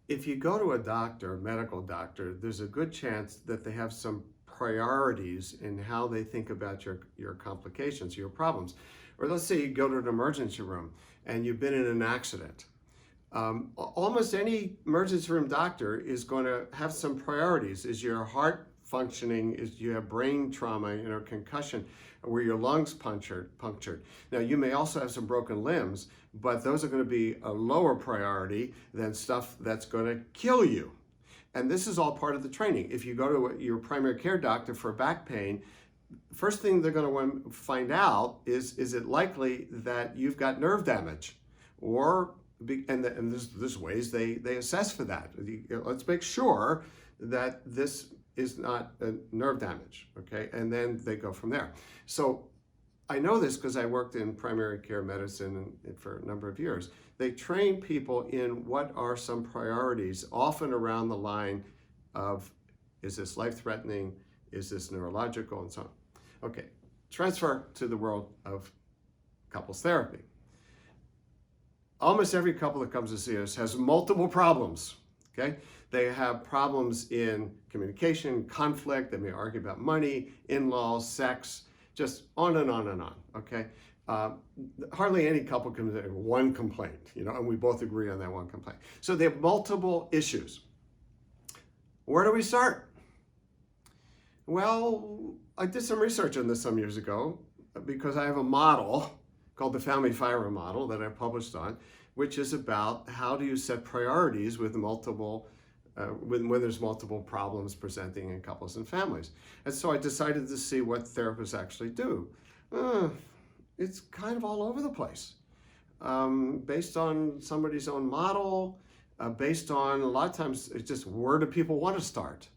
if you go to a doctor, a medical doctor, there's a good chance that they have some priorities in how they think about your complications, your problems. Or let's say you go to an emergency room and you've been in an accident. Almost any emergency room doctor is going to have some priorities. Is your heart functioning? Is you have brain trauma, concussion, where your lungs punctured? Now, you may also have some broken limbs, but those are going to be a lower priority than stuff that's going to kill you. And this is all part of the training. If you go to your primary care doctor for back pain, first thing they're going to want to find out is it likely that you've got nerve damage? Or, and there's ways they assess for that. Let's make sure that this is not a nerve damage, okay? And then they go from there. So I know this because I worked in primary care medicine for a number of years. They train people in what are some priorities, often around the line of, is this life-threatening? Is this neurological? And so on. Okay, transfer to the world of couples therapy. Almost every couple that comes to see us has multiple problems, okay? They have problems in communication, conflict, they may argue about money, in-laws, sex, just on and on and on, okay? Hardly any couple comes in with one complaint, and we both agree on that one complaint. So they have multiple issues. Where do we start? Well, I did some research on this some years ago because I have a model called the Family Fire Model that I published on, which is about how do you set priorities with multiple, when there's multiple problems presenting in couples and families. And so I decided to see what therapists actually do. It's kind of all over the place, based on somebody's own model, based on, a lot of times, it's just where do people want to start?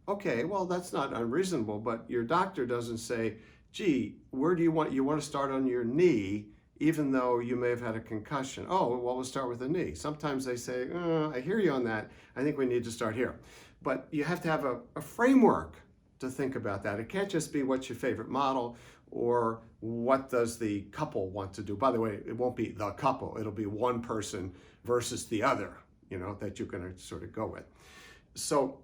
Okay, well, that's not unreasonable, but your doctor doesn't say, gee, where do you want to start on your knee, even though you may have had a concussion? Oh, well, we'll start with the knee. Sometimes they say, I hear you on that. I think we need to start here. But you have to have a framework to think about that. It can't just be what's your favorite model or what does the couple want to do. By the way, it won't be the couple. It'll be one person versus the other, that you're going to sort of go with. So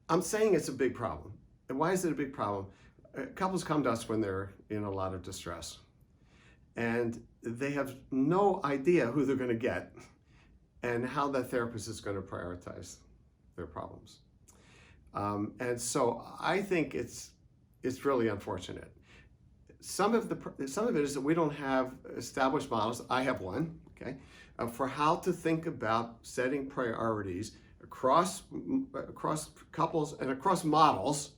I'm saying it's a big problem. And why is it a big problem? Couples come to us when they're in a lot of distress, and they have no idea who they're going to get and how that therapist is going to prioritize their problems. And so I think it's really unfortunate. Some of it is that we don't have established models. I have one, okay, for how to think about setting priorities across couples and across models,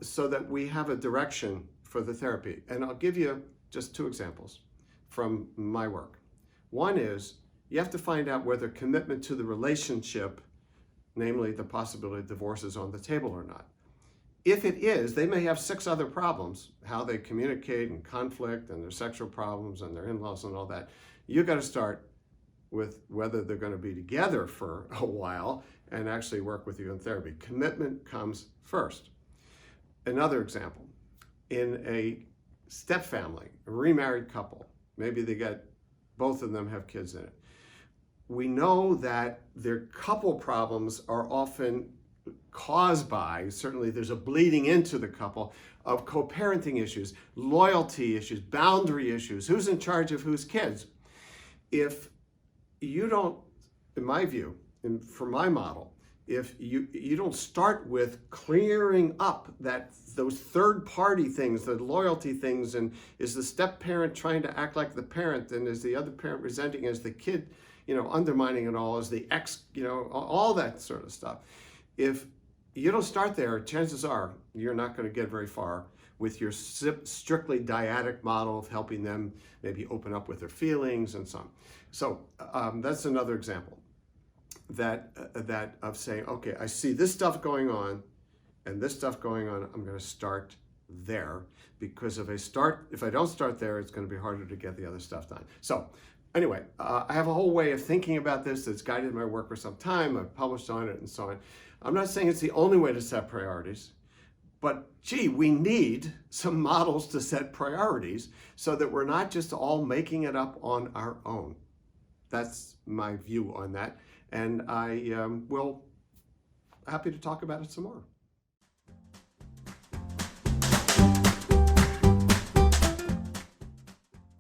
so that we have a direction for the therapy. And I'll give you just two examples from my work. One is you have to find out whether commitment to the relationship, namely the possibility of divorce, is on the table or not. If it is, they may have 6 other problems, how they communicate and conflict and their sexual problems and their in-laws and all that. You got to start with whether they're going to be together for a while and actually work with you in therapy. Commitment comes first. Another example, in a step family, a remarried couple, maybe both of them have kids in it. We know that their couple problems are often caused by, certainly there's a bleeding into the couple, of co-parenting issues, loyalty issues, boundary issues, who's in charge of whose kids. If you don't, in my view, and for my model, if you don't start with clearing up those third-party things, the loyalty things, and is the step-parent trying to act like the parent, and is the other parent resenting as the kid, undermining it all, as the ex, all that sort of stuff. If you don't start there, chances are you're not going to get very far with your strictly dyadic model of helping them maybe open up with their feelings and so on. So that's another example that of saying, okay, I see this stuff going on and this stuff going on, I'm going to start there, because if I don't start there, it's going to be harder to get the other stuff done. So anyway, I have a whole way of thinking about this that's guided my work for some time. I've published on it and so on. I'm not saying it's the only way to set priorities, but gee, we need some models to set priorities so that we're not just all making it up on our own. that's my view on that. And I will happy to talk about it some more.